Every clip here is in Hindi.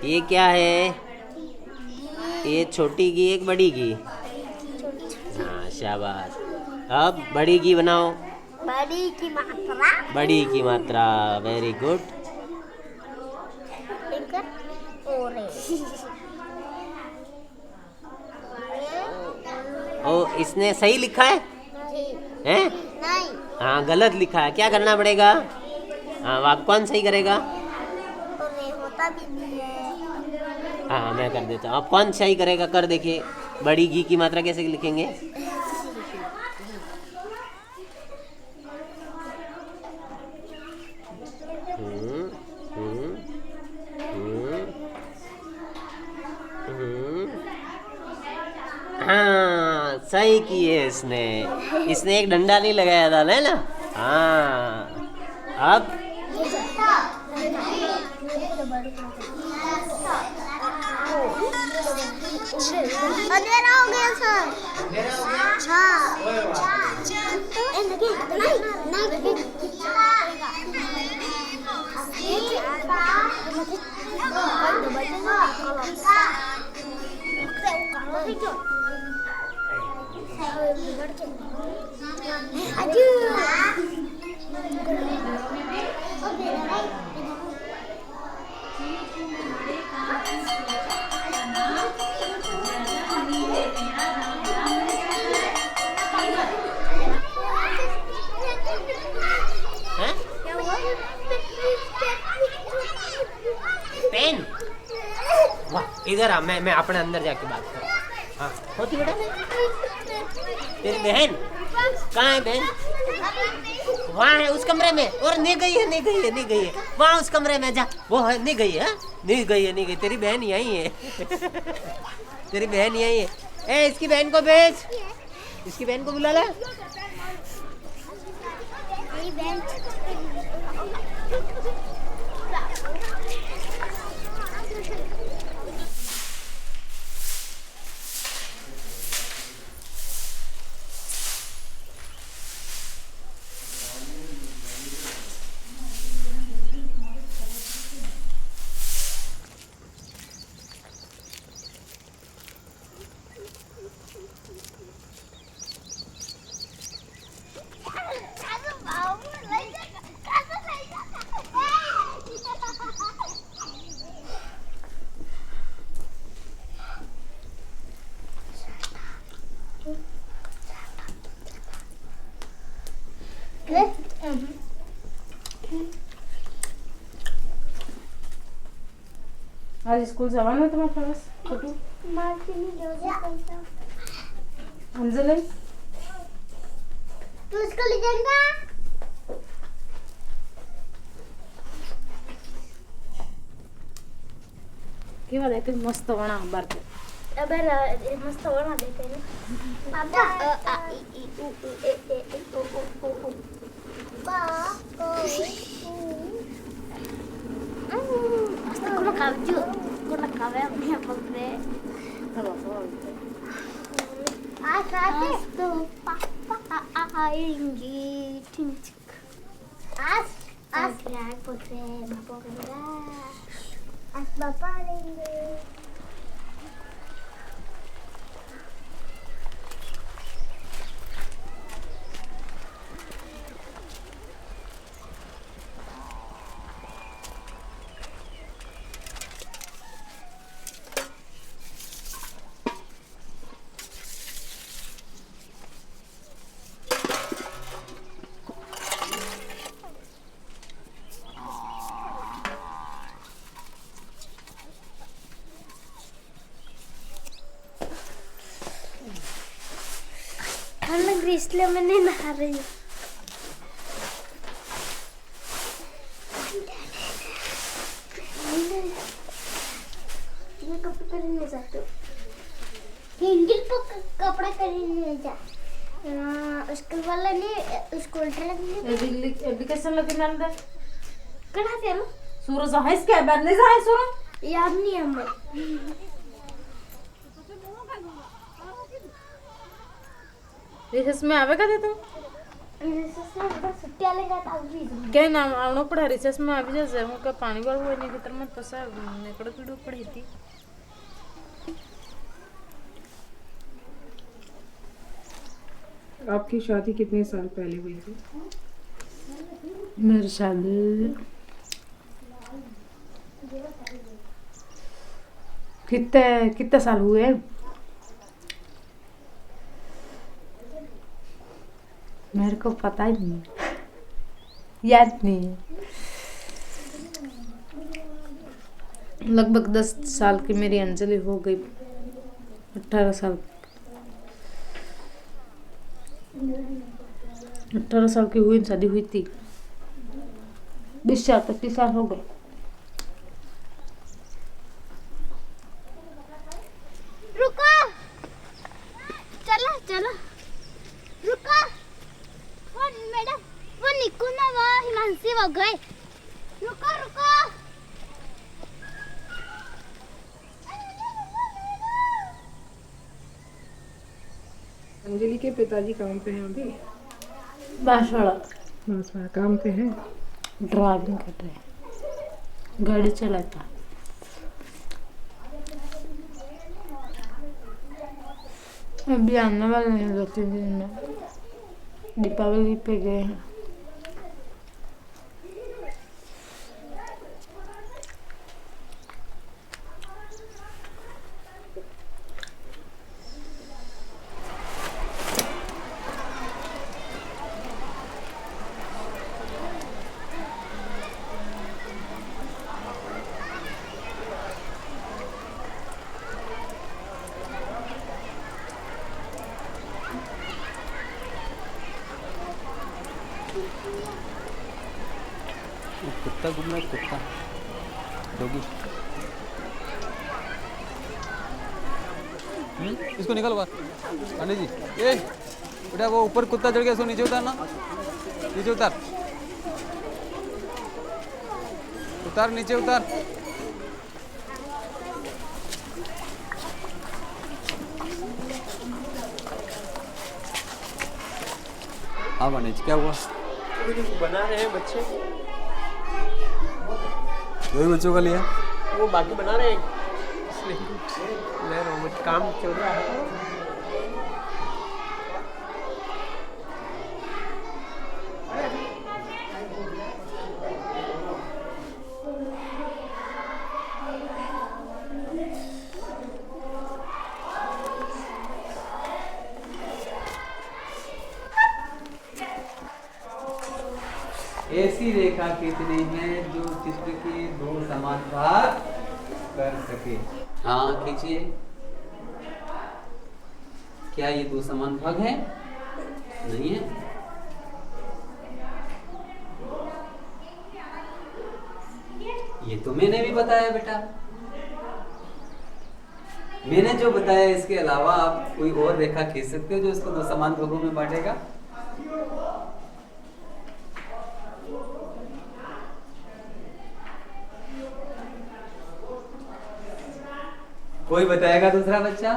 ये क्या है? ये छोटी घी एक बड़ी घी। हाँ शाबाश। अब बड़ी घी बनाओ। बड़ी की मात्रा। बड़ी की मात्रा, वेरी गुड। ओ इसने सही लिखा है? हैं? नहीं। हाँ गलत लिखा है, क्या करना पड़ेगा? हाँ आप कौन सही करेगा? होता भी नहीं है। हाँ मैं कर देता हूँ, आप कौन सही करेगा? कर देखिए, बड़ी घी की मात्रा कैसे लिखेंगे? हम्म हम्म हम्म हाँ सही किए इसने। इसने एक डंडा नहीं लगाया था ना? हाँ अब अंधेरा हो गया सर। हाँ हैं? पेन? वाह इधर आ, मैं अपने अंदर जाके बात करूँ। हाँ होती बेटा, तेरी बहन कहाँ है? बहन वहाँ है उस कमरे में। और नहीं गई है, नहीं गई है, नहीं गई है, वहाँ उस कमरे में जा। वो है, नहीं गई है, नहीं गई है, नहीं गई। तेरी बहन यहीं है। तेरी बहन यहीं है। ए इसकी बहन को भेज, इसकी बहन को बुला ला। आज स्कूल जवान है तुम्हारे पास छोटू? अंजलि तू इसको ले जाएगा? केवा देते मस्त बना बारते अबे मस्त बना देते हैं पापा। आ ई ई उ ए ए ओ ओ ओ बा ओ mesti kuna kaju kuna kawe punya pokre astu papa ingi tincik as ya pokre ma pokre as bapa lenge इसलिए मैं नहीं नहा रही हूँ। मैं कपड़े खरीदने जाती हूँ। कपड़े खरीदने जा स्कूल वाला नहीं स्कूल ट्रेन नहीं एजुकेशन लगे नंदे कहाँ थे हम? सूरज है इसके बनने जा है सूरज याद नहीं है हमें। इसमें आवेगा दे तुम छुट्टी आलेगा तब भी क्या नाम आवनो पड़ा रिसेस में આવી જશે હું કે પાણી વાળું હોય ને ખેતરમાં પસા નેકડો પીડો પડી હતી आपकी शादी कितने साल पहले हुई थी? मेरी शादी कितने कितने साल हुए मेरे को पता ही नहीं याद नहीं है लगभग 10 साल की मेरी अंजलि हो गई 18 साल 18 साल की हुई शादी हुई थी 20 साल 25 साल हो गए रुको चलो चलो रुको वो मैडम वो निकू ना वो हिमांशी वो गए रुको रुको अंजलि के पिताजी काम पे हैं अभी? बांसवाड़ा बस वहाँ काम पे हैं। ड्राइविंग कर रहे हैं गाड़ी चलाता अभी आने वाले हैं 2-3 दिन में दीपावली पे गए हैं कुत्ता घूम रहा है कुत्ता डॉगी इसको निकालो बाहर आने जी ए बेटा वो ऊपर कुत्ता चढ़ गया इसको नीचे उतारना नीचे उतार उतार नीचे उतार हाँ मनीष क्या हुआ बना रहे हैं बच्चे दो ही बच्चों का लिया वो बाकी बना रहे हैं इसलिए ले रहा हूँ काम चल रहा है ऐसी रेखा कितनी है जो चित्र के दो समान भाग कर सके हाँ खींचिए क्या ये दो समान भाग है नहीं है ये तो मैंने भी बताया बेटा मैंने जो बताया इसके अलावा आप कोई और रेखा खींच सकते हो जो इसको दो समान भागों में बांटेगा कोई बताएगा दूसरा बच्चा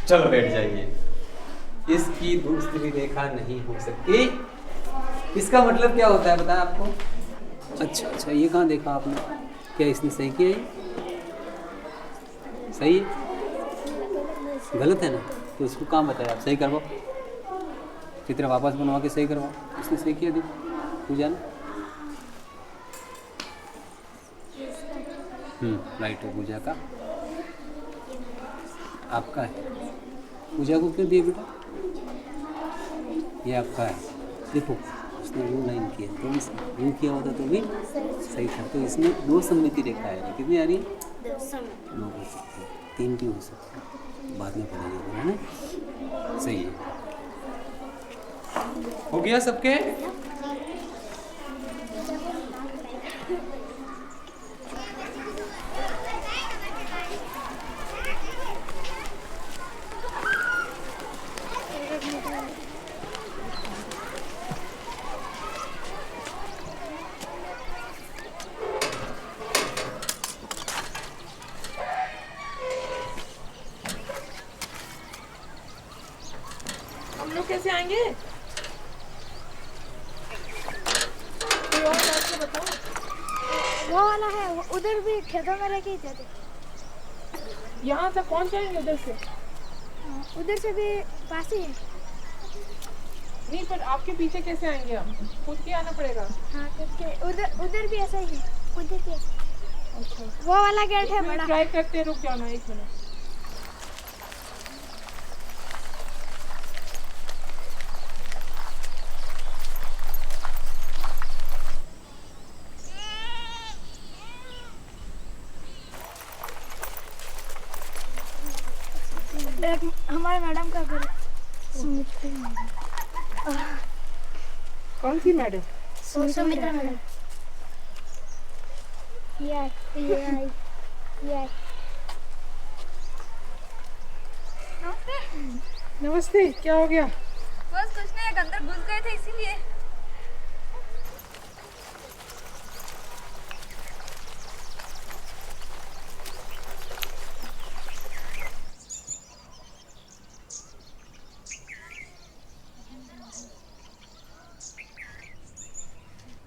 चलो बैठ जाइए इसकी दूसरी रेखा नहीं हो सकती इसका मतलब क्या होता है बताया आपको अच्छा ये कहाँ देखा आपने क्या इसने सही किया है सही है गलत है ना तो इसको कहाँ बताया आप सही करवाओ चित्र वापस बनवा के सही करवाओ इसने सही किया देखो पूजा ने राइट है पूजा का आपका है पूजा को क्यों दिए बेटा ये आपका है देखो उसने यूँ लाइन किया तो भी यूँ किया होता तो भी सही था तो इसमें दो सममिति रेखा है कितनी आ रही है दो हो सकती है तीन भी हो सकती है बाद में पढ़ाइए है ना सही है हो गया सबके कैसे आएंगे? कोई और बात तो बताओ। वो वाला है, उधर भी खेतों में रह के ही जाते। यहाँ तक पहुँच जाएंगे उधर से? उधर से भी पास ही है। नहीं, पर आपके पीछे कैसे आएंगे हम? खुद के आना पड़ेगा। हाँ, करके उधर भी ऐसा ही है। उधर भी ऐसा। अच्छा, वो वाला गेट है बड़ा। ट्राई करते हैं, रुक जाना 1 मिनट। एक हमारे मैडम का घर सुमित्रा मैडम। कौन सी मैडम? सुमित्रा मैडम। नमस्ते, क्या हो गया? बस कुछ नहीं, एक अंदर घुस गए थे इसीलिए।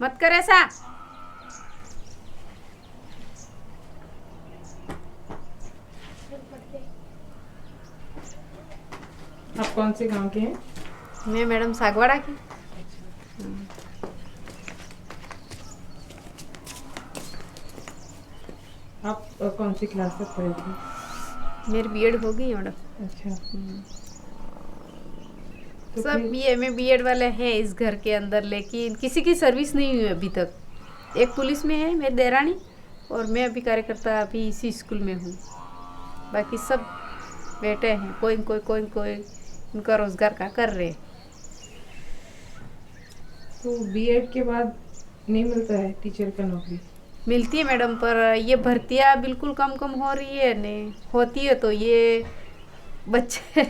मत कर ऐसा। आप कौन से गांव के हैं? मैं मैडम सागवाड़ा की। आप कौन सी क्लास तक पढ़े थे? मेरी बीएड हो गई है मैडम। अच्छा। तो सब बीए बीएड वाले हैं इस घर के अंदर, लेकिन किसी की सर्विस नहीं हुई अभी तक। एक पुलिस में है मेरी देरानी, और मैं अभी कार्यकर्ता अभी इसी स्कूल में हूँ। बाकी सब बेटे हैं, कोई उनका रोजगार का कर रहे हैं। तो बीएड के बाद नहीं मिलता है टीचर का नौकरी? मिलती है मैडम, पर ये भर्तियाँ बिल्कुल कम हो रही है। नहीं होती है तो ये बच्चे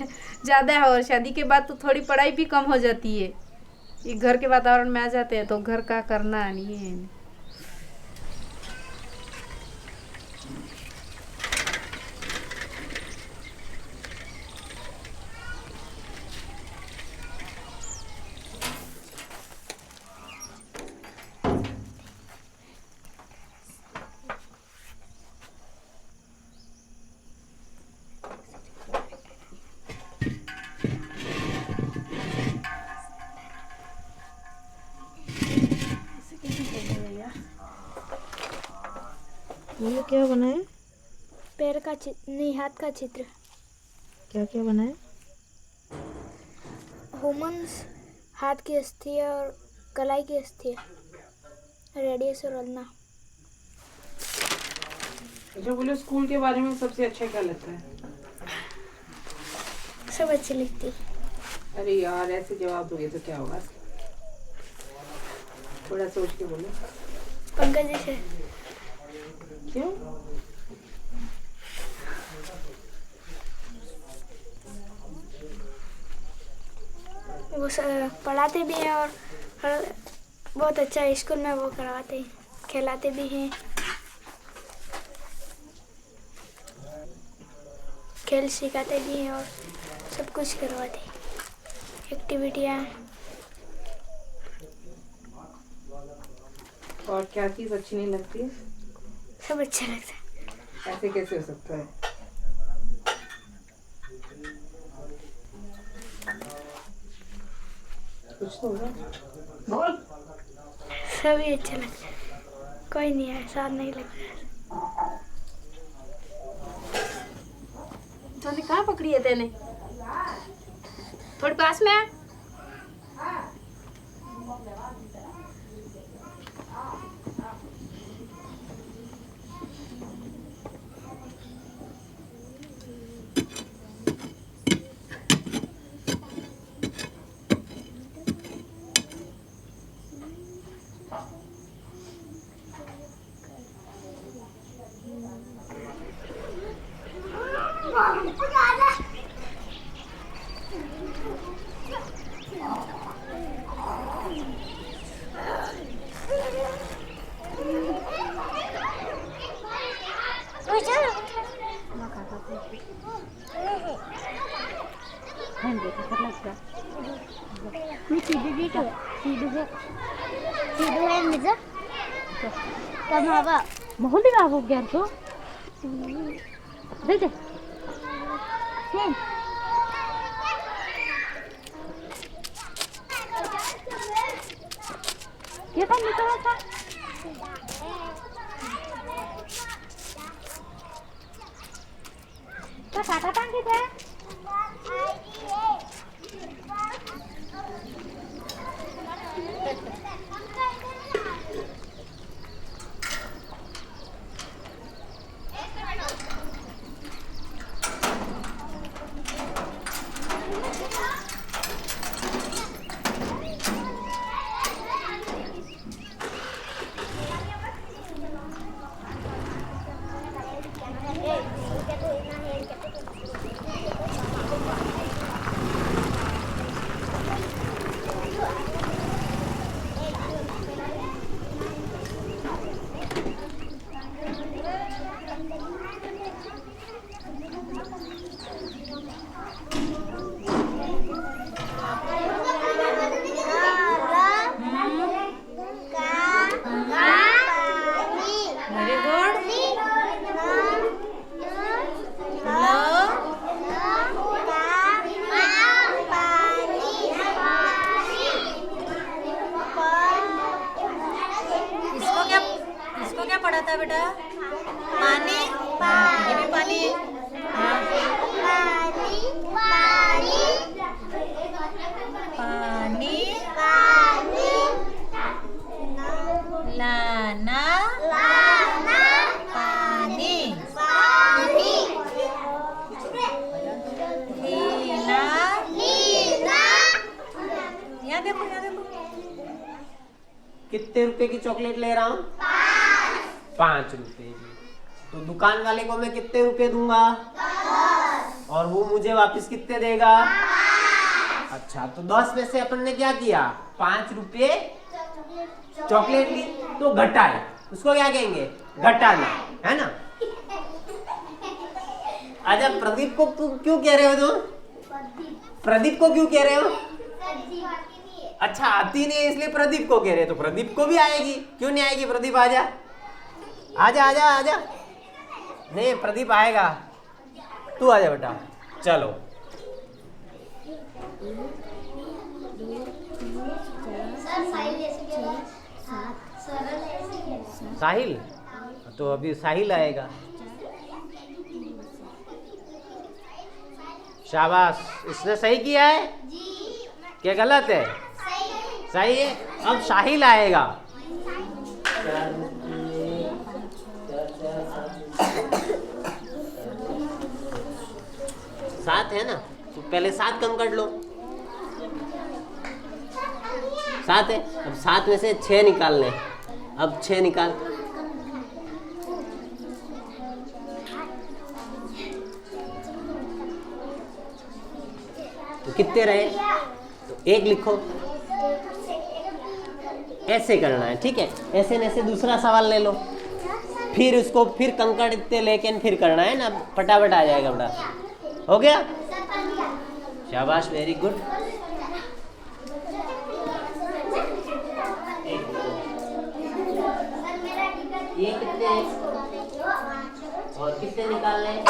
ज़्यादा है, और शादी के बाद तो थोड़ी पढ़ाई भी कम हो जाती है। ये घर के वातावरण में आ जाते हैं तो घर का करना नहीं है। ये क्या बनाए? पैर का चित्र नहीं, हाथ का चित्र। क्या क्या बनाए? ह्यूमन्स, हाथ की अस्थि और कलाई की अस्थि, रेडियस और अल्ना। अच्छा बोलो, स्कूल के बारे में सबसे अच्छा क्या लगता है? सब अच्छी लिखती। अरे यार, ऐसे जवाब दोगे तो क्या होगा? थोड़ा सोच के बोलो। पंकज जी से। क्यों? वो पढ़ाते भी हैं और बहुत अच्छा स्कूल में वो करवाते हैं, खिलाते भी हैं, खेल सिखाते भी हैं और सब कुछ करवाते हैं, एक्टिविटियाँ। और क्या चीज़ अच्छी नहीं लगती है? सब अच्छा लगता है। ऐसे कैसे हो सकता है? कुछ तो होगा, बोल। सभी अच्छा लगता है, कोई नहीं है ऐसा नहीं लगता है। तूने कहाँ पकड़ी है तेने? थोड़ी पास में आ। नहीं। सीडू है सीडू है मिर्जा कब हवा बहुत ही हो गया तो दे दे क्या काम निकला था तो काटा टांगे थे इसको क्या पढ़ा था बेटा? पानी, ये भी पानी है। पानी, लाना, पानी, लीला, यहाँ देखो, यहाँ देखो। कितने रुपए की चॉकलेट ले रहा हूँ? 5 रुपए की। तो दुकान वाले को मैं कितने रुपए दूंगा? 10। और वो मुझे वापस कितने देगा? अच्छा, तो 10 में से अपन ने क्या किया? 5 रुपए चॉकलेट ली तो घटाए, उसको क्या कहेंगे? घटाना, है ना? अच्छा, प्रदीप को तुम क्यों कह रहे हो? तुम प्रदीप को क्यों कह रहे हो? अच्छा, आती नहीं इसलिए प्रदीप को कह रहे, तो प्रदीप को भी आएगी, क्यों नहीं आएगी? प्रदीप आजा आजा आजा आजा। नहीं, प्रदीप आएगा, तू आजा बेटा। चलो, साहिल, तो अभी साहिल आएगा। शाबाश, इसने सही किया है क्या गलत है? सही है। अब साहिल आएगा। सात है ना, तो पहले 7 कम कर लो। 7 है, अब 7 में से 6 निकालने। अब 6 निकाल। तो कितने रहे? तो 1 लिखो। ऐसे करना है, ठीक है? ऐसे न ऐसे दूसरा सवाल ले लो, फिर उसको फिर कंकड़ इतने लेके फिर करना है ना, फटाफट आ जाएगा बेटा। हो गया? शाबाश, वेरी गुड। ये कितने हैं? और कितने निकालने हैं?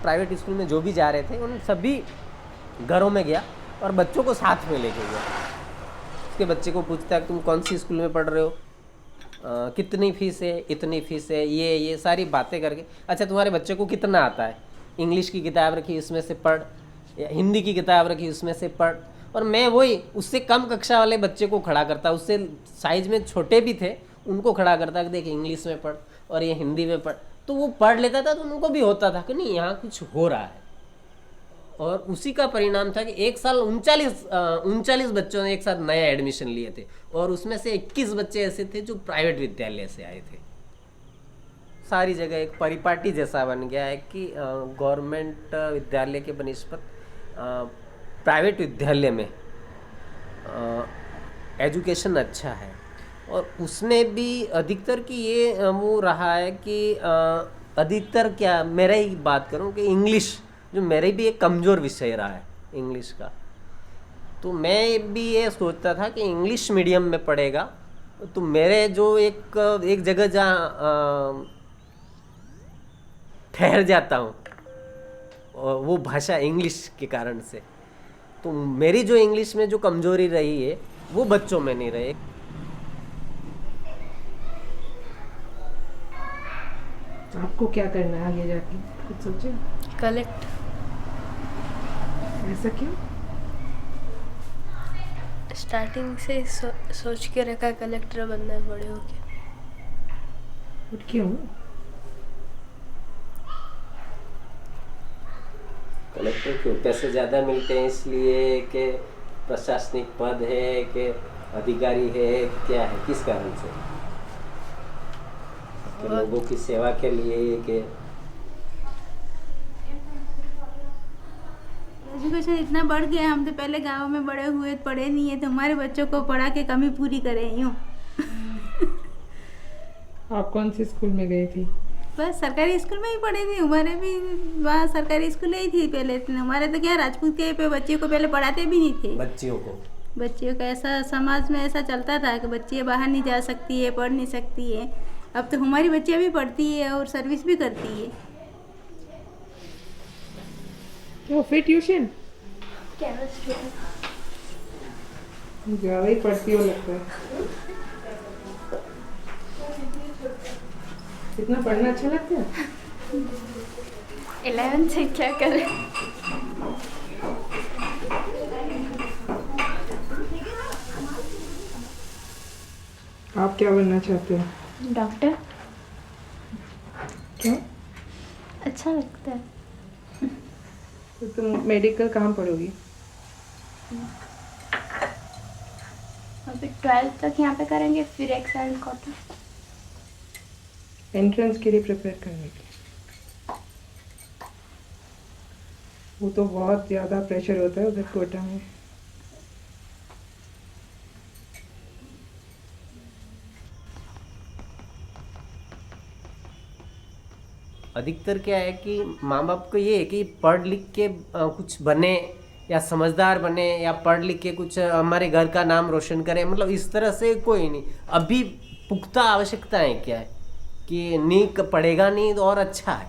प्राइवेट स्कूल में जो भी जा रहे थे उन सभी घरों में गया और बच्चों को साथ में लेके गया। उसके बच्चे को पूछता है तुम कौन सी स्कूल में पढ़ रहे हो, कितनी फीस है, इतनी फीस है, ये सारी बातें करके। अच्छा, तुम्हारे बच्चे को कितना आता है? इंग्लिश की किताब रखी उसमें से पढ़, या हिंदी की किताब रखी उसमें से पढ़। और मैं वही उससे कम कक्षा वाले बच्चे को खड़ा करता, उससे साइज में छोटे भी थे उनको खड़ा करता कि देख इंग्लिश में पढ़ और ये हिंदी में पढ़। तो वो पढ़ लेता था तो उनको भी होता था कि नहीं यहाँ कुछ हो रहा है। और उसी का परिणाम था कि एक साल 39 बच्चों ने एक साथ नया एडमिशन लिए थे और उसमें से 21 बच्चे ऐसे थे जो प्राइवेट विद्यालय से आए थे। सारी जगह एक परिपाटी जैसा बन गया है कि गवर्नमेंट विद्यालय के बनिस्पत प्राइवेट विद्यालय में एजुकेशन अच्छा है। और उसमें भी अधिकतर की ये वो रहा है कि अधिकतर क्या, मेरा ही बात करूं कि इंग्लिश जो मेरे भी एक कमज़ोर विषय रहा है इंग्लिश का, तो मैं भी ये सोचता था कि इंग्लिश मीडियम में पढ़ेगा तो मेरे जो एक जगह जहाँ ठहर जाता हूँ वो भाषा इंग्लिश के कारण से, तो मेरी जो इंग्लिश में जो कमज़ोरी रही है वो बच्चों में नहीं रही। आपको क्या करना है आगे जाके, कुछ सोचे? कलेक्ट। ऐसा क्यों? स्टार्टिंग से सोच के रखा कलेक्टर बनना है बड़े होके। और क्यों? कलेक्टर क्यों? पैसे ज़्यादा मिलते हैं इसलिए कि प्रशासनिक पद है कि अधिकारी है, क्या है, किस कारण से? कि लोगों की सेवा के लिए कि एजुकेशन इतना बढ़ गया, हम तो पहले गांव में बड़े हुए पढ़े नहीं है, तो हमारे बच्चों को पढ़ा के कमी पूरी करें यूँ। आप कौन से स्कूल में गई थी? बस सरकारी स्कूल में ही पढ़े थे, हमारे भी वहाँ सरकारी स्कूल ही थी पहले। हमारे तो क्या राजपूत के पे बच्चियों को पहले पढ़ाते भी नहीं थे। बच्चियों का ऐसा समाज में ऐसा चलता था कि बच्ची बाहर नहीं जा सकती है, पढ़ नहीं सकती है। अब तो हमारी बच्चियाँ भी पढ़ती है और सर्विस भी करती है। तो फिर ट्यूशन ज़्यादा ही पढ़ती हो लगता है। इतना पढ़ना अच्छा लगता है? 11 से क्या करें? आप क्या बनना चाहते हो? डॉक्टर। क्यों? अच्छा लगता है। तो तुम मेडिकल कहाँ पढ़ोगी? अभी 12th तक यहाँ पे करेंगे, फिर एक्साइल कोटा। एंट्रेंस के लिए प्रिपेयर करने के लिए वो तो बहुत ज़्यादा प्रेशर होता है उधर कोटा में। अधिकतर क्या है कि माँ बाप को ये है कि पढ़ लिख के कुछ बने या समझदार बने या पढ़ लिख के कुछ हमारे घर का नाम रोशन करें, मतलब इस तरह से कोई नहीं। अभी पुख्ता आवश्यकताएं क्या है कि नहीं पढ़ेगा नहीं तो और अच्छा है,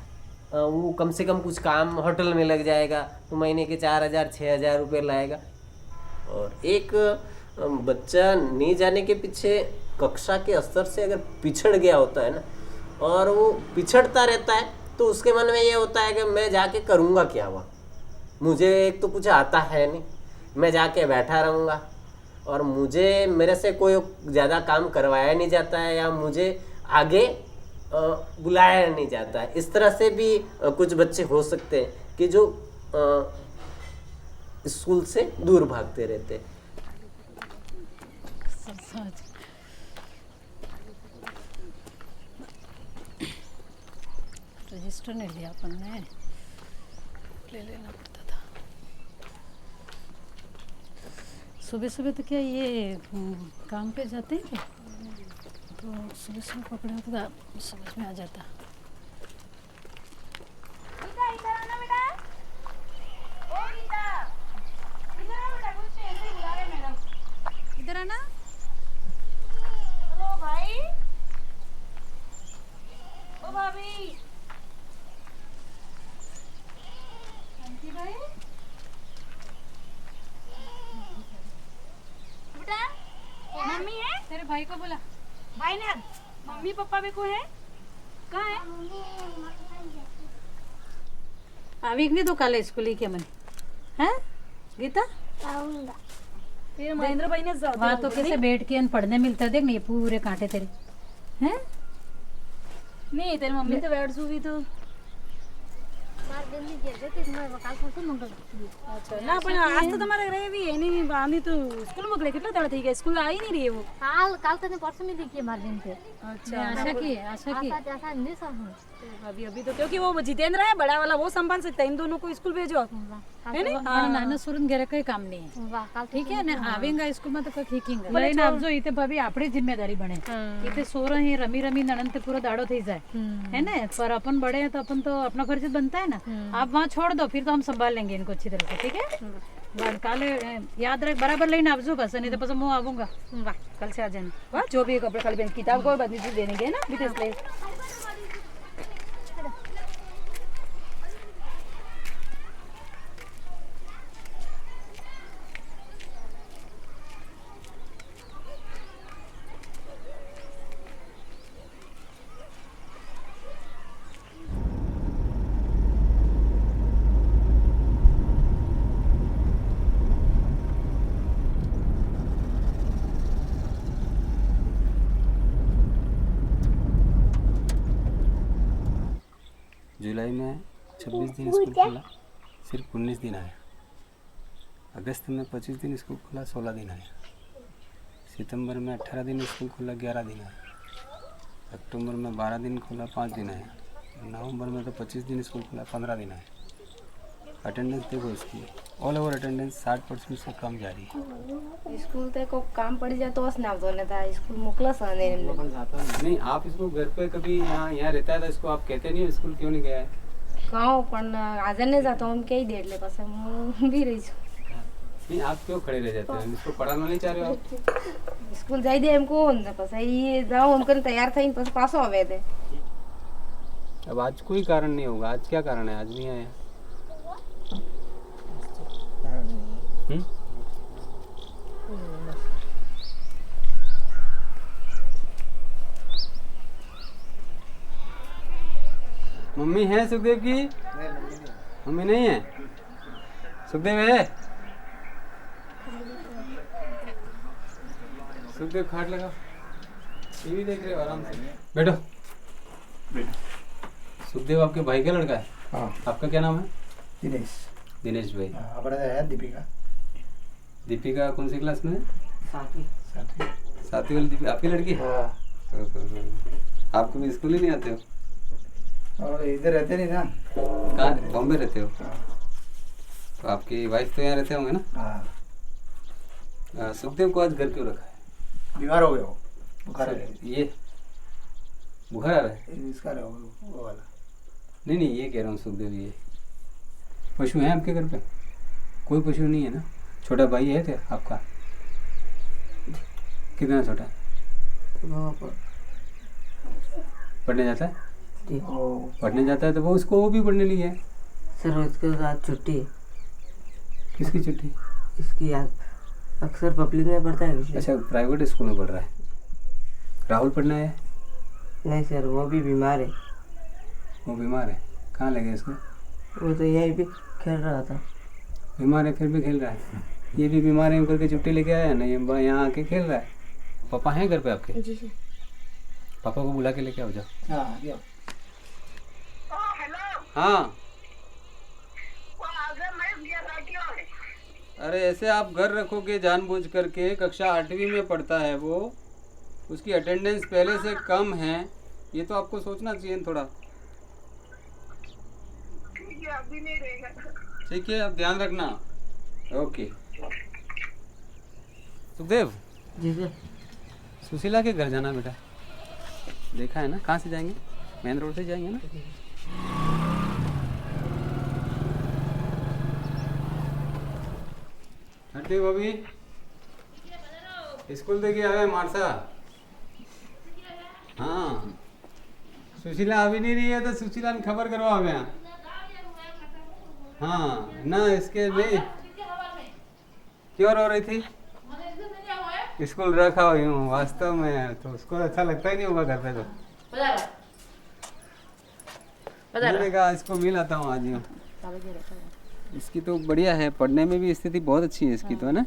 वो कम से कम कुछ काम होटल में लग जाएगा तो महीने के 4,000 6,000 रुपये लाएगा। और एक बच्चा नहीं जाने के पीछे कक्षा के स्तर से अगर पिछड़ गया होता है ना, और वो पिछड़ता रहता है तो उसके मन में ये होता है कि मैं जाके करूँगा क्या, वहाँ मुझे एक तो कुछ आता है नहीं, मैं जाके बैठा रहूँगा और मुझे मेरे से कोई ज़्यादा काम करवाया नहीं जाता है या मुझे आगे बुलाया नहीं जाता है। इस तरह से भी कुछ बच्चे हो सकते हैं कि जो स्कूल से दूर भागते रहते हैं। रजिस्टर नहीं लिया अपन ने, ले लेना पड़ता था। सुबह सुबह तो क्या ये काम पे जाते हैं क्या, तो सुबह सुबह पकड़ा होता था, समझ में आ जाता। इधर आना। हेलो भाई, ओ भाभी, भाई बेटा, मम्मी है? तेरे भाई को बोला, भाई ने मम्मी पापा भी को है? कहाँ है? आवी नहीं तो काले स्कूल ही क्या मने हैं गीता? आऊंगा। फिर महेंद्र भाई ने वहाँ तो कैसे बैठ के पढ़ने मिलता है, देख नहीं पूरे कांटे तेरे हैं। नहीं तेरी मम्मी तो बैठ सुबी तो અચ્છા ના પણ આજ તો તમારે રહેવી એની આની તો સ્કૂલ મોકલે કેટલા દાડા થઈ ગયા સ્કૂલ આવી નહીં રહી એવું કાલ તને પરસों में देखिए मार दिन से अच्छा आशा की ऐसा नहीं समझ अभी तो क्योंकि वो जितेंद्र है बड़ा वाला वो संभाल सकता है इन दोनों को स्कूल भेजो है ना हाँ नाना सुरन घरे कई काम नहीं है वाह काल ठीक है ने आवेंगा स्कूल में तो कई खीकेंगे લઈને આવજો ઈ તે ભાભી આપણી જિમ્મેદારી બને ઈ તે સોરા ही रमी रमी ननन ते पूरा दाड़ो થઈ જાય है ना पर अपन बड़े हैं तो अपन तो अपना फर्ज बनता है ना आप वहाँ छोड़ दो फिर तो हम संभाल लेंगे इनको अच्छी तरह से ठीक है काले याद रख बराबर लेने आवजो बस नहीं तो बस मैं आऊंगा वाह कल से आ जाना वाह जो भी कपड़े खाली बेंच किताब कोई बात नहीं देने के ना विदेश ले जुलाई में 26 दिन स्कूल खुला, सिर्फ 19 दिन आया। अगस्त में 25 दिन स्कूल खुला, 16 दिन आया। सितंबर में 18 दिन स्कूल खुला, 11 दिन आया। अक्टूबर में 12 दिन खुला, 5 दिन आया। नवंबर में तो 25 दिन स्कूल खुला, 15 दिन आया। अटेंडेंस देखो इसकी, ऑल ओवर अटेंडेंस 60% से कम जा रही है। स्कूल ते को काम पड़ी जाए तो बस ना तो नहीं था स्कूल मोकला सा नहीं, आप इसको घर पे कभी यहाँ रहता है तो इसको आप कहते नहीं हो स्कूल क्यों नहीं गया है? कहूँ पण आज नहीं जाता हम कई देर ले पास मैं भी रही छूँ। नहीं, आप क्यों खड़े रह जाते हो? इसको पढ़ाना नहीं चाह रहे हो आप? स्कूल जाई दे हमको न पास ये जाओ हम कर तैयार थई पास पासो आवे दे। अब आज कोई कारण नहीं होगा। आज क्या कारण है? आज नहीं आया। मम्मी है सुखदेव की? मम्मी नहीं है। सुखदेव है? सुखदेव खाट लगा, टीवी देख रहे हो आराम से। बैठो। सुखदेव आपके भाई का लड़का है? हाँ। आपका क्या नाम है? दिनेश। दिनेश भाई। अपना है दीपिका। दीपिका कौन सी क्लास में है? सातवीं वाली दीपिका आपकी लड़की है? आप कभी स्कूल ही नहीं आते हो? और इधर रहते नहीं ना। कहाँ? बॉम्बे रहते हो? तो आपकी वाइफ तो यहाँ रहते होंगे ना? हाँ। सुखदेव को आज घर क्यों रखा है? बीमार हो गया वो, बुखार है। ये बुखार आ रहा है? इसका रहा वो वाला। नहीं नहीं, ये कह रहा हूँ सुखदेव, ये पशु है आपके घर पे? कोई पशु नहीं है ना? छोटा भाई है क्या आपका? कितना छोटा? पढ़ने जाता है? पढ़ने जाता है तो वो भी पढ़ने नहीं है। सर उसके साथ छुट्टी। किसकी छुट्टी? इसकी अक्सर पब्लिक में पढ़ता है। अच्छा, प्राइवेट स्कूल में पढ़ रहा है। राहुल पढ़ना है? नहीं सर, वो भी बीमार है। वो बीमार है? कहाँ लगे इसको? वो तो यहीं भी खेल रहा था। बीमार है फिर भी खेल रहा है? ये भी बीमार है करके छुट्टी लेके आया ना, ये यहाँ आके खेल रहा है। पापा हैं घर पे आपके? जी सर। पापा को बुला के लेके आओ, जाओ। हाँ गया। हाँ। अरे ऐसे आप घर रखोगे जानबूझ करके? कक्षा 8वीं में पढ़ता है वो, उसकी अटेंडेंस पहले से कम है, ये तो आपको सोचना चाहिए थोड़ा। ठीक है, आप ध्यान रखना। ओके। सुखदेव जी सर। सुशीला के घर जाना बेटा, देखा है ना? कहाँ से जाएंगे? मेन रोड से जाएंगे ना? हटे भाभी, स्कूल देखिए आवे मारसा। हाँ, सुशीला अभी नहीं रही है तो सुशीला ने खबर करवा हमें। हाँ ना, इसके नहीं क्यों रो रही थी? स्कूल रखा हुई हूँ वास्तव में, तो उसको अच्छा लगता ही नहीं होगा घर पे। तो मैंने कहा इसको मिल आता हूँ आज यूँ। इसकी तो बढ़िया है, पढ़ने में भी स्थिति बहुत अच्छी है इसकी तो, है ना?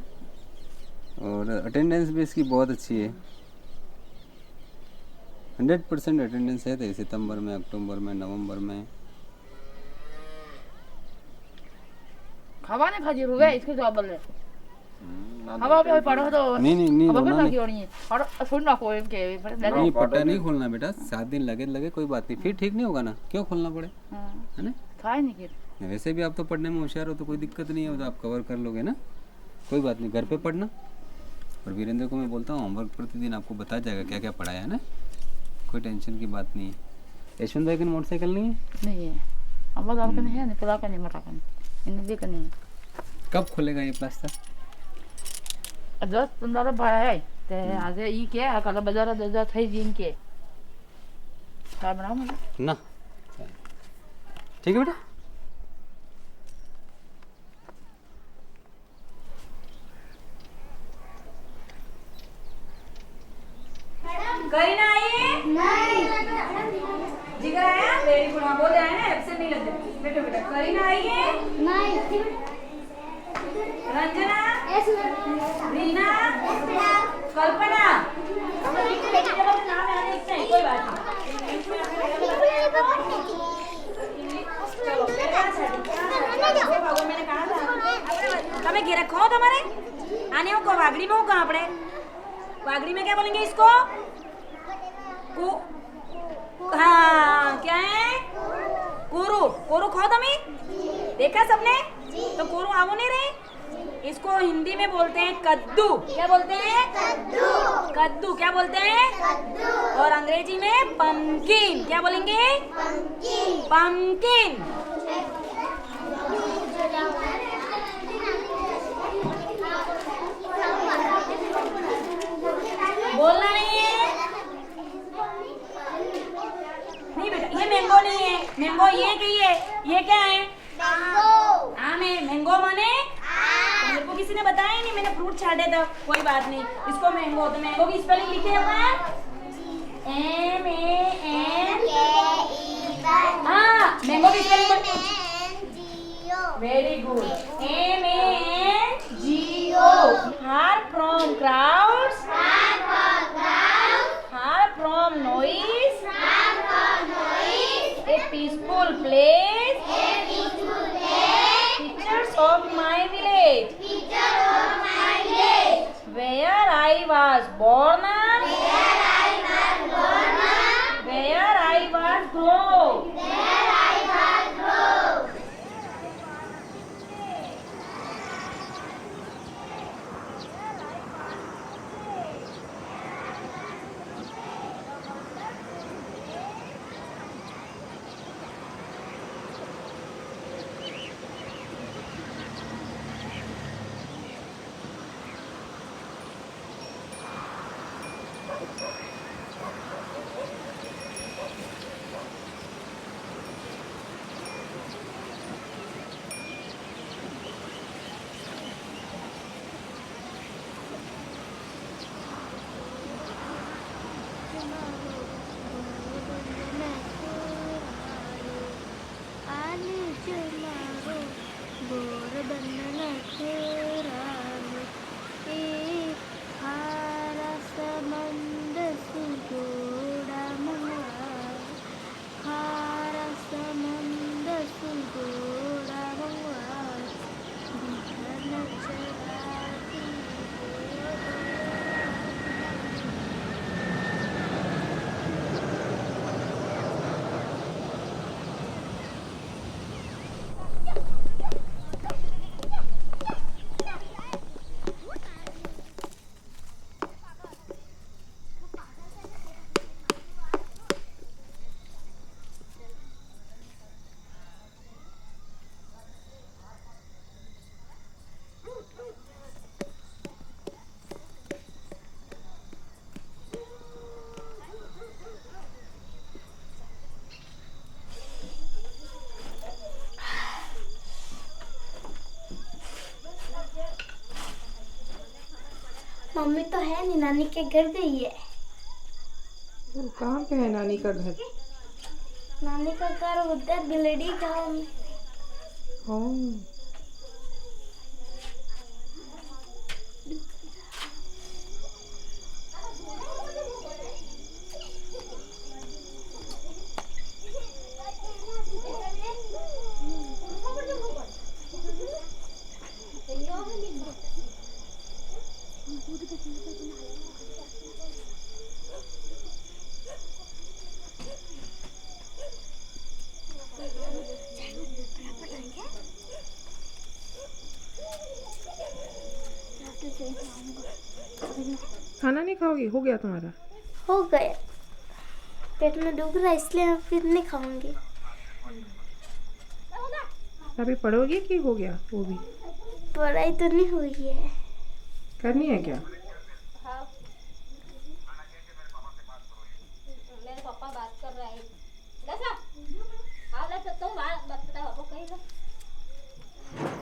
और अटेंडेंस भी इसकी बहुत अच्छी है। 100% अटेंडेंस है तो सितंबर में, अक्टूबर में, नवंबर में। हवा ने खाजी रुवे इसके जवाब बोल रहे हवा पे पढ़ो तो नहीं हवा रोना पे नहीं। क्यों नहीं और सुन ना कोई के नहीं पट्टा नहीं खोलना बेटा, 7 दिन लगे कोई बात नहीं, फिर ठीक नहीं होगा ना, क्यों खोलना पड़े, है ना। खाए नहीं फिर वैसे भी आप तो पढ़ने में होशियार हो तो कोई दिक्कत नहीं है, तो आप कवर कर लोगे ना, कोई बात नहीं, घर पे पढ़ना। और वीरेंद्र को मैं बोलता हूँ होमवर्क प्रतिदिन आपको बताया जाएगा क्या क्या पढ़ाया है ना, कोई टेंशन की बात नहीं है। यशवंत भाई की मोटरसाइकिल नहीं है? नहीं है हम दाल का नहीं है, निकला का नहीं, मटा का नहीं, इन भी का नहीं है। कब खुलेगा ये प्लास्टर? 10-15 ભાઈ હે તે આજે ઈ કે કાલે બજાર દજા થઈ જીન કે કા બનાવ મને ना ठीक है बेटा। करीना आई है? नहीं। जिगर आया? Very good. हाँ बोल रहे हैं ना, एब्सेंट नहीं लगते। बैठो बेटा। करीना आई है? नहीं। रंजना? यस रीना? कल्पना? नाम याद लिखते हैं, कोई बात नहीं। चलो, दो भागों मैंने कहा था। તમે ઘેર ખો તમારે આને હું કહો વાગડીમાં હું કહો આપણે वागड़ी में क्या बोलेंगे इसको? हाँ क्या है? कोरू। कोरू खाओ तमी? देखा सबने? तो कोरू आवो नहीं रहे? इसको हिंदी में बोलते हैं कद्दू। क्या बोलते हैं? कद्दू। कद्दू क्या बोलते हैं? कद्दू। और अंग्रेजी में पम्पकिन। क्या बोलेंगे? पम्पकिन। पम्पकिन। बोलना नहीं है। नहीं बेटा ये मैंगो नहीं है। मैंगो ये कहिए, ये क्या है? मैंगो। आम है। मैंगो माने तो मेरे को किसी ने बताया ही नहीं, मैंने फ्रूट छाटे था। कोई बात नहीं, इसको मैंगो। तो मैंगो की स्पेलिंग लिखे हैं MAN। हाँ मैंगो की spelling very good. MANGO। Heart from crowds। Heart from noise। A peaceful place। Pictures of my village। Where I was born। Where I was grown। Mummy तो है नहीं, नानी के घर गई है। वो कहाँ पे है नानी का घर? नानी का घर उधर गिलड़ी गाँव में। हाँ से खाऊंगा। खाना नहीं खाओगी? हो गया तुम्हारा? हो गया, पेट में दुख रहा है इसलिए मैं फिर नहीं खाऊंगी। अभी पढ़ोगी कि हो गया वो भी? पढ़ाई तो नहीं हुई है। करनी है क्या? मेरे पापा बात कर रहा है।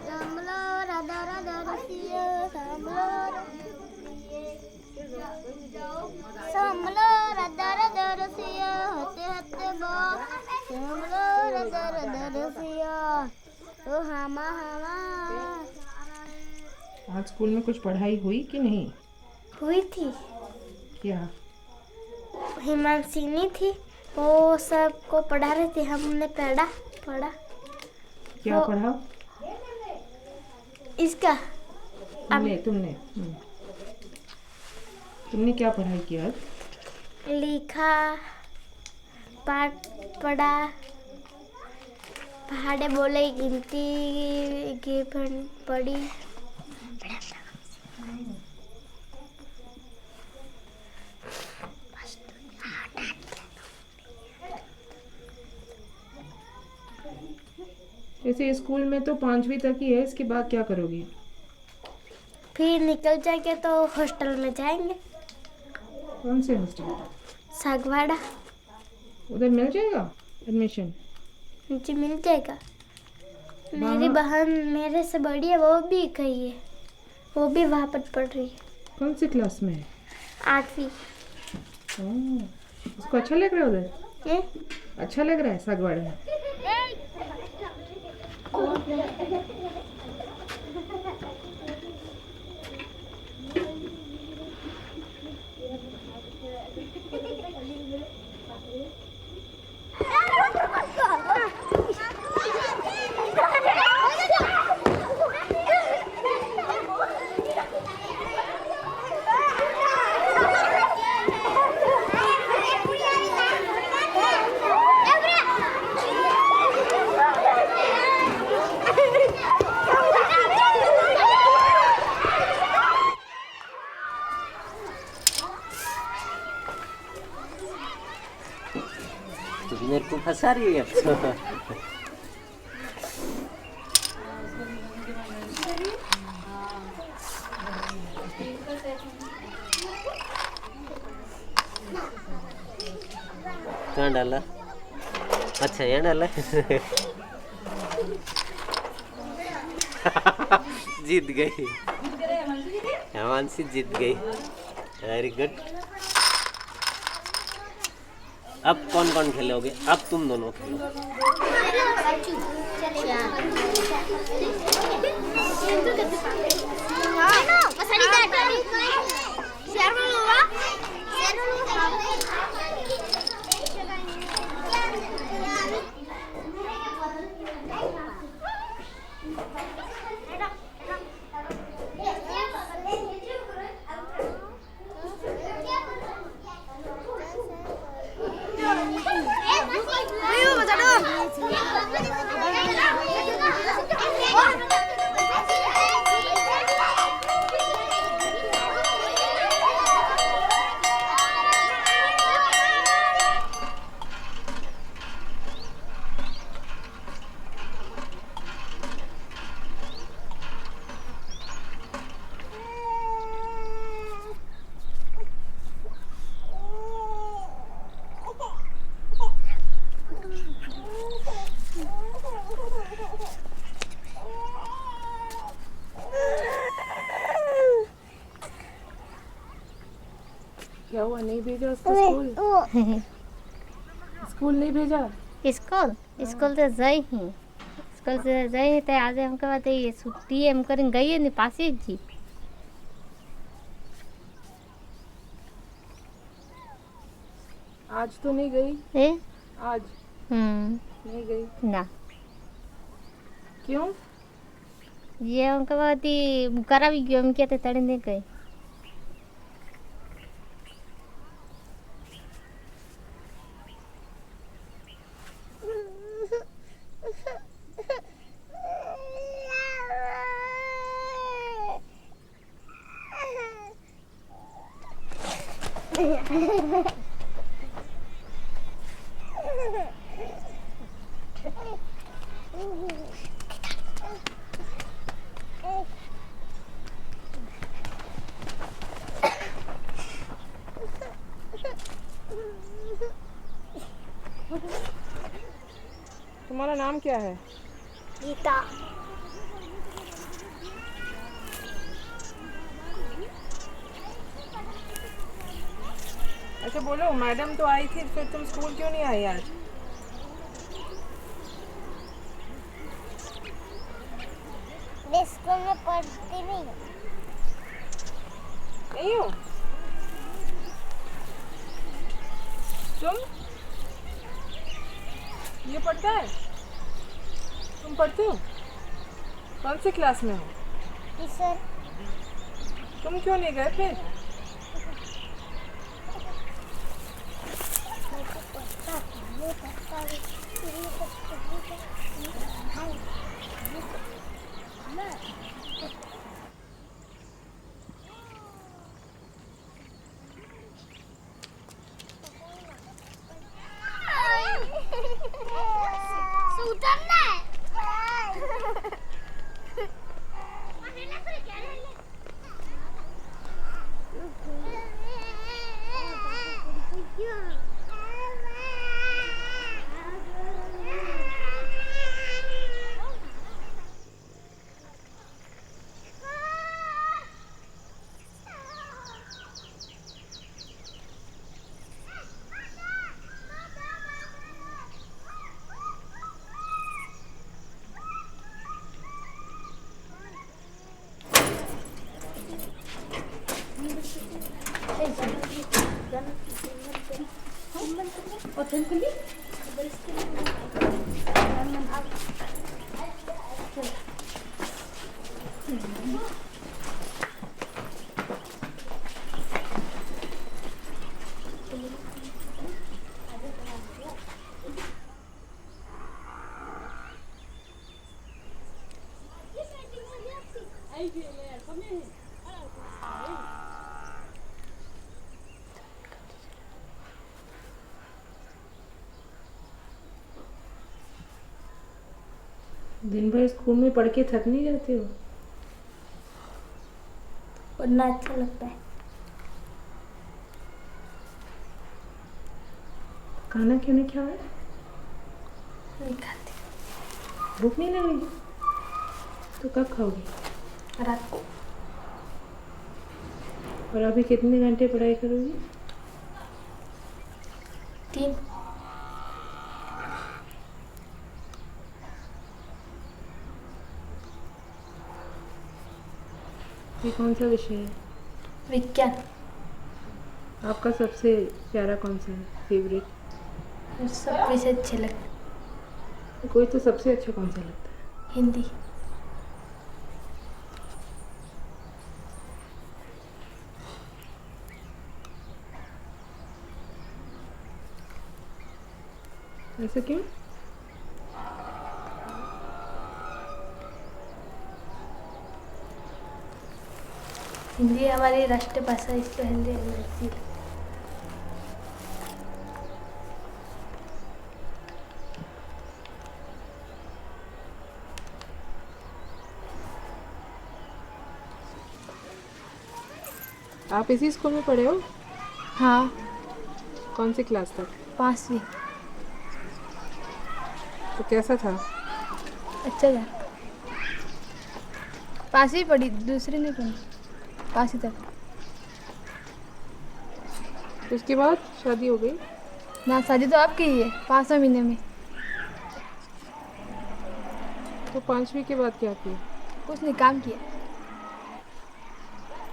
सांभलो राधा राधा रसिया, सांभलो राधा राधा रसिया, हते हते बो सांभलो राधा राधा रसिया, ओ हामा हामा। आज स्कूल में कुछ पढ़ाई हुई कि नहीं? हुई थी, क्या? हिमांशिनी थी, वो सबको पढ़ा रही थी, हमने पढ़ा। क्या वो- पढ़ा? इसका तुमने तुमने क्या पढ़ाई की आज? लिखा, पाठ पढ़ा, पहाड़े बोले, गिनती पढ़ी। जैसे स्कूल में तो 5वीं तक ही है, इसके बाद क्या करोगी? फिर निकल जाएंगे तो हॉस्टल में जाएंगे। कौन से हॉस्टल? सागवाड़ा। उधर मिल जाएगा एडमिशन? जी मिल जाएगा। मेरी बहन मेरे से बड़ी है, वो भी गई है, वो भी वहाँ पर पढ़ रही है। कौन सी क्लास में है? 8वीं। उसको अच्छा लग रहा है उधर? ये? अच्छा लग रहा है सागवाड़ा में? तुम मेरे को फंसा रही है। कहाँ डाला? अच्छा यहाँ डाला। जीत गई, हिमांशी जीत गई। Very good. अब कौन कौन खेलोगे? अब तुम दोनों खेलो। क्या हुआ, नहीं भेजा उसको स्कूल? स्कूल नहीं भेजा? स्कूल तो जाई ही, स्कूल से जाई तो आज हमके बात ये छुट्टी है, हम करें गई है नहीं पासी जी। आज तो नहीं गई? ए? आज नहीं गई ना, क्यों? ये हमके बात ही करा भी क्यों, हम क्या तो तड़े नहीं गए। तुम्हारा नाम क्या है? गीता। अच्छा बोलो, मैडम तो आई थी, फिर तुम स्कूल क्यों नहीं आई आज? मैं स्कूल में पढ़ती नहीं हूँ। नहीं हो तुम? ये पढ़ता है? तुम पढ़ते हो? कौन सी क्लास में हो? टीचर। तुम क्यों नहीं गए फिर? उतरना है। दिन भर स्कूल में पढ़ के थक नहीं जाते हो? पढ़ना अच्छा लगता है। खाना क्यों नहीं खाया? नहीं खाती। भूख नहीं लगेगी तो कब खाओगी? रात को। और अभी कितने घंटे पढ़ाई करोगी? 3। ये कौन सा विषय है? विज्ञान। आपका सबसे प्यारा कौन सा है, फेवरेट? सब विषय अच्छे लगते। कोई तो सबसे अच्छा कौन सा लगता है? हिंदी। ऐसा क्यों? हिंदी हमारी राष्ट्रीय भाषा, इसलिए हिंदी हमें अच्छी लगती है। आप इसी स्कूल में पढ़े हो? हाँ। कौन सी क्लास तक? 5वीं। तो कैसा था? अच्छा था। 5वीं पढ़ी, दूसरी नहीं पढ़ी, 5वीं तक। तो उसके बाद शादी हो गई? ना, शादी तो आपकी ही है, 5वें महीने में। तो 5वीं के बाद क्या किया? कुछ नहीं, काम किया।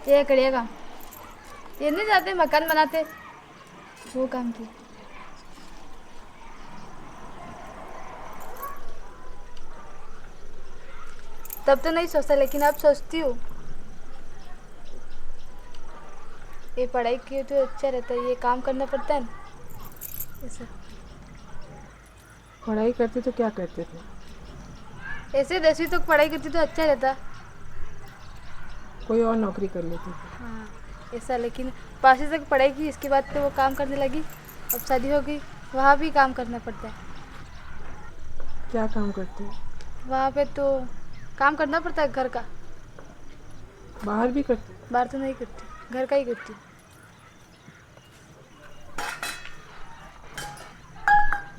ये करिएगा, ये नहीं जाते मकान बनाते, वो काम किया। तब तो नहीं सोचता, लेकिन अब सोचती हूँ। ये पढ़ाई की तो अच्छा रहता है, ये काम करना पड़ता है ना, ऐसा। पढ़ाई करते तो क्या करते थे? ऐसे 10वीं तक पढ़ाई करती तो अच्छा रहता। कोई और नौकरी कर लेते थे? हाँ। ऐसा। लेकिन 5वीं तक पढ़ेगी, इसके बाद तो वो काम करने लगी। अब शादी हो गई, वहाँ भी काम करना पड़ता है। क्या काम करते हो? वहाँ पे तो काम करना पड़ता है घर का। बाहर भी करते हो? बाहर तो नहीं करती, घर का ही करती हूँ।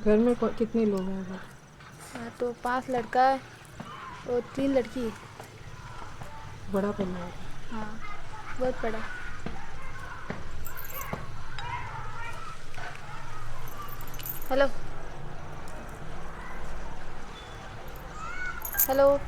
घर में कितने लोग हैं अगर? हाँ, तो 5 लड़का है और 3 लड़की है। बड़ा परिवार? हाँ, बहुत बड़ा। Hello hello.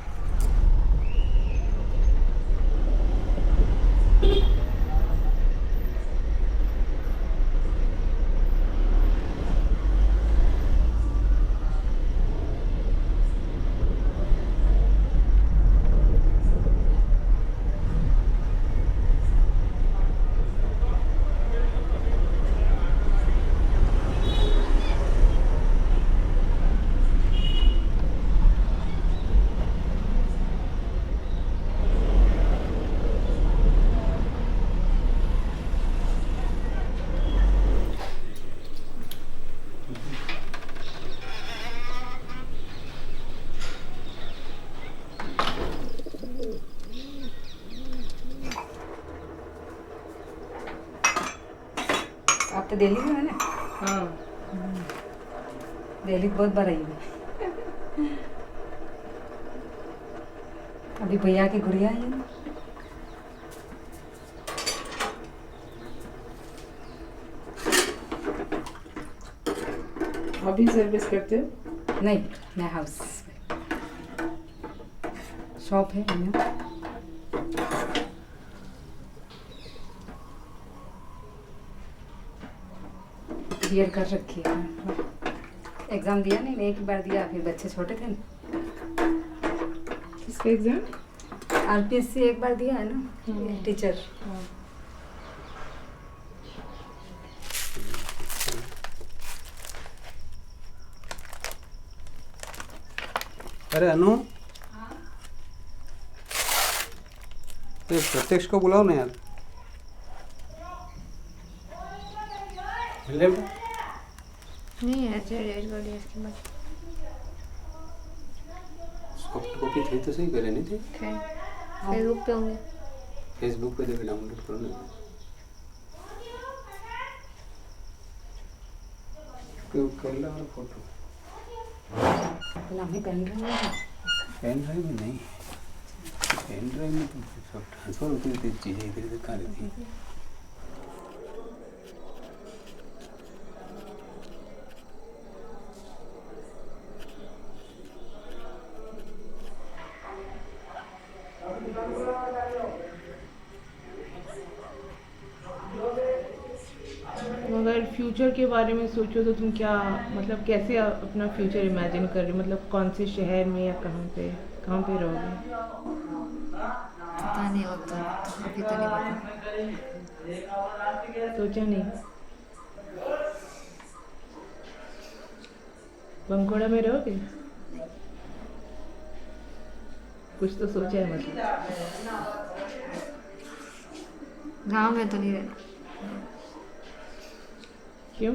आप तो दिल्ली में है ना? हाँ। दिल्ली बहुत बार आई हूँ। अभी भैया की गुड़िया आई है ना। अभी सर्विस करते हो? नहीं, मैं हाउस शॉप है मेरा। बीएड कर रखी है। एग्ज़ाम दिया नहीं, एक बार दिया, फिर बच्चे छोटे थे ना। किसका एग्ज़ाम? आरपीएससी एक बार दिया है ना, टीचर। अरे अनु, ये प्रत्यक्ष को बुलाओ ना यार। नहीं है इसके बाद। सॉफ्ट कॉपी थी तो सही करे नहीं थे? फेसबुक पे होंगे। फेसबुक पे जाकर डाउनलोड करो ना। क्यों कर लो फोटो? नाम ही पेन ड्राइव में। पेन ड्राइव में नहीं, पेन ड्राइव में तो सब ट्रांसफर होती रहती चीज़ें इधर उधर कहाँ रहती हैं। अगर फ्यूचर के बारे में सोचो तो तुम क्या, मतलब कैसे अपना फ्यूचर इमेजिन कर रहे हो? मतलब कौन से शहर में या कहाँ पे रहोगे? पता नहीं, अब तो अभी तो नहीं पता। सोचा नहीं? बंकोड़ा में रहोगे? कुछ तो सोचा है मतलब? गांव में तो नहीं रहना। क्यों?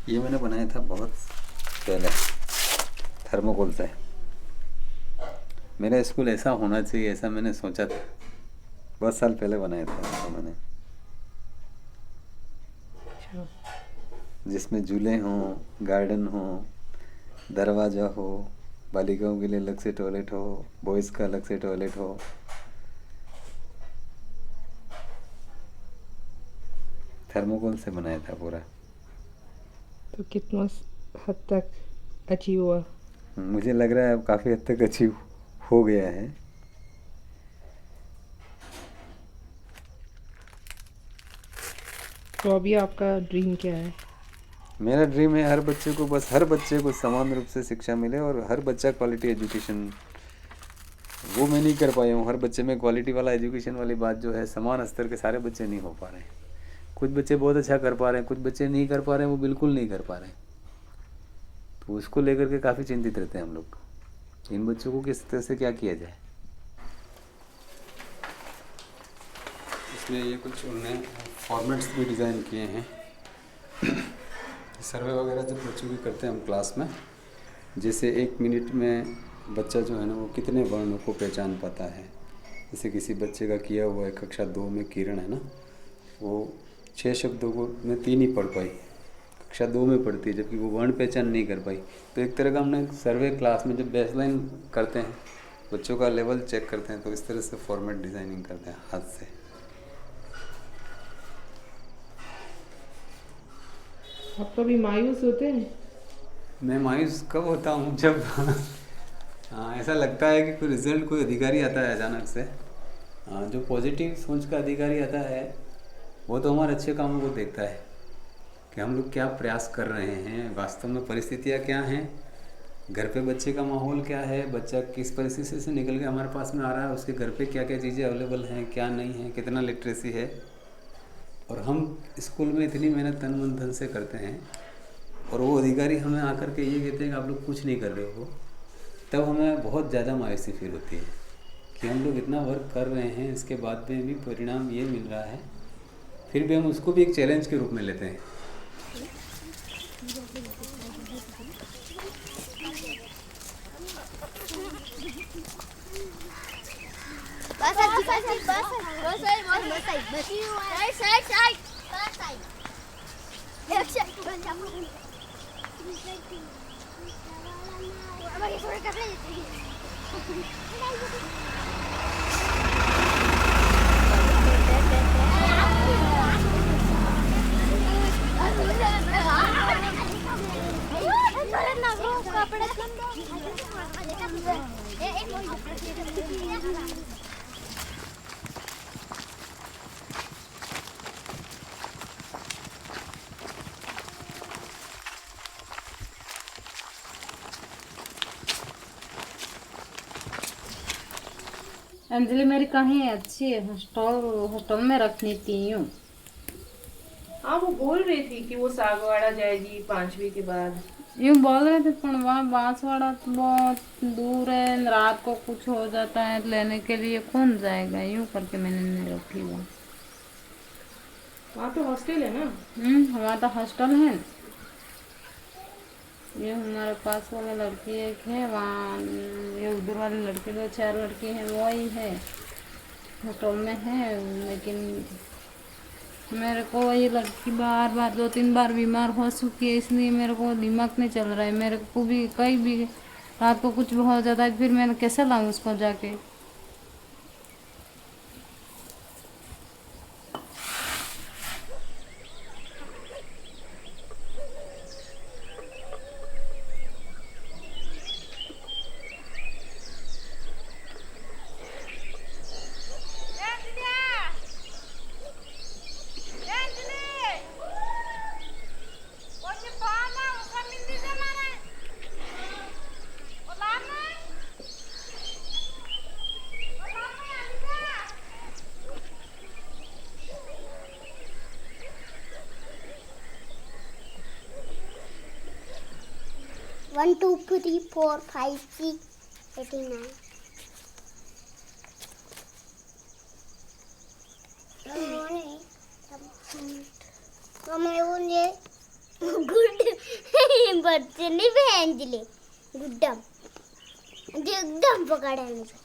ये मैंने बनाया था बहुत पहले, थर्मोकोल से। मेरा स्कूल ऐसा होना चाहिए, ऐसा मैंने सोचा था। बहुत साल पहले बनाया था तो मैंने, जिसमें झूले हों, गार्डन हो, दरवाज़ा हो, बालिकाओं के लिए अलग से टॉयलेट हो, बॉयज़ का अलग से टॉयलेट हो। थर्मोकोल से बनाया था पूरा। तो कितना हद तक अचीव हुआ? मुझे लग रहा है अब काफ़ी हद तक अचीव हो गया है। तो अभी आपका ड्रीम क्या है? मेरा ड्रीम है हर बच्चे को, बस हर बच्चे को समान रूप से शिक्षा मिले और हर बच्चा क्वालिटी एजुकेशन वो मैं नहीं कर पाया हूँ। हर बच्चे में क्वालिटी वाला एजुकेशन वाली बात जो है, समान स्तर के सारे बच्चे नहीं हो पा रहे हैं। कुछ बच्चे बहुत अच्छा कर पा रहे हैं, कुछ बच्चे नहीं कर पा रहे हैं, वो बिल्कुल नहीं कर पा रहे हैं। तो उसको लेकर के काफ़ी चिंतित रहते हैं हम लोग, इन बच्चों को किस तरह से क्या किया जाए। इसमें ये कुछ उन्होंने फॉर्मेट्स भी डिज़ाइन किए हैं। सर्वे वगैरह जब बच्चों की करते हैं हम क्लास में, जैसे 1 मिनट में बच्चा जो है ना वो कितने वर्णों को पहचान पाता है। जैसे किसी बच्चे का किया हुआ है कक्षा 2 में किरण है ना, वो 6 शब्दों को में 3 ही पढ़ पाई, कक्षा 2 में पढ़ती है, जबकि वो वर्ण पहचान नहीं कर पाई। तो एक तरह का हमने सर्वे क्लास में जब बेसलाइन करते हैं, बच्चों का लेवल चेक करते हैं, तो इस तरह से फॉर्मेट डिज़ाइनिंग करते हैं हाथ से। आप कभी मायूस होते हैं? मैं मायूस कब होता हूँ, जब ऐसा लगता है कि कोई रिजल्ट, कोई अधिकारी आता है अचानक से, जो पॉजिटिव सोच का अधिकारी आता है, वो तो हमारे अच्छे कामों को देखता है कि हम लोग क्या प्रयास कर रहे हैं, वास्तव में परिस्थितियाँ क्या हैं, घर पे बच्चे का माहौल क्या है, बच्चा किस परिस्थिति से निकल के हमारे पास में आ रहा है, उसके घर पे क्या क्या चीज़ें अवेलेबल हैं, क्या नहीं है, कितना लिटरेसी है। और हम स्कूल में इतनी मेहनत तन मन धन से करते हैं, और वो अधिकारी हमें आकर के ये कहते हैं कि आप लोग कुछ नहीं कर रहे हो, तब हमें बहुत ज़्यादा मायूसी फील होती है कि हम लोग इतना वर्क कर रहे हैं, इसके बाद में भी परिणाम ये मिल रहा है। फिर भी हम उसको भी एक चैलेंज के रूप में लेते हैं। अंजलि मेरी कहीं अच्छी हॉस्टल में रखनी थी यूँ। हाँ, वो बोल रही थी कि वो सागवाड़ा जाएगी 5वीं के बाद। यूँ बोल रहे थे, पर वहाँ बांसवाड़ा तो बहुत दूर है, रात को कुछ हो जाता है लेने के लिए कौन जाएगा, यूँ करके मैंने नहीं रखी वो। वहाँ तो हॉस्टल है ना? वहाँ तो हॉस्टल है। ये हमारे पास वाला लड़की एक है, वहाँ ये उधर वाली लड़की 2-4 लड़की हैं, वो ही है हॉस्टल में है। लेकिन मेरे को ये लड़की बार बार 2-3 बार बीमार हो चुकी है, इसलिए मेरे को दिमाग नहीं चल रहा है। मेरे को भी कहीं भी रात को कुछ हो जाता है, फिर मैं कैसे लाऊं उसको जाके। One, 2, 3, 4, 5, 6, 89. गुड बच्चे नहीं भी अंजलि गुड्डम एकदम पकड़ा मुझे।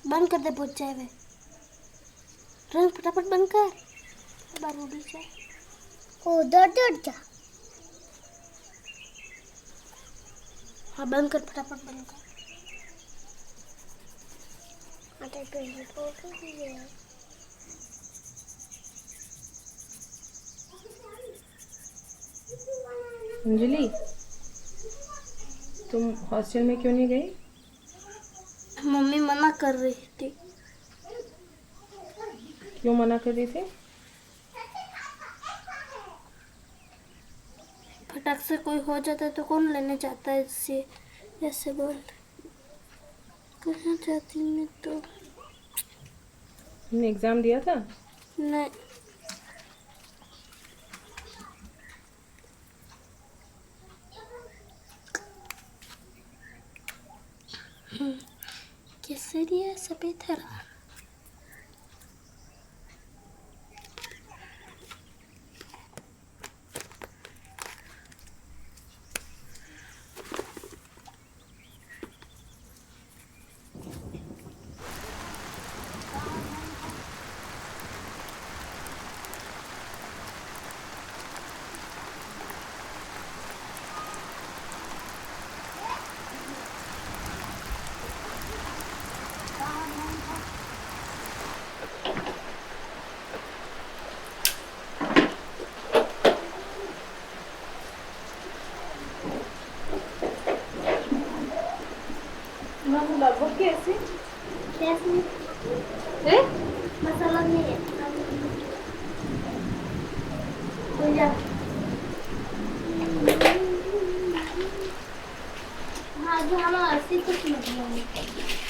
बंद कर दे, पूछ जाए वे रंग फटाफट बंद कर, बार उड़ जाए। उधर दौड़ जा। हाँ बंद कर, फटाफट बंद कर। अरे 24 है। अंजलि, तुम हॉस्टल में क्यों नहीं गई? मम्मी मना कर रही थी। क्यों मना कर रही थी? फटाक से कोई हो जाता है तो कौन लेने जाता है, इससे ऐसे बोल। कहाँ जाती मैं तो। तुमने एग्ज़ाम दिया था? नहीं। केसरी है, सफेद हरा। कैसे? मसाला नहीं है। हाँ जो हम अस्सी कुछ मतलब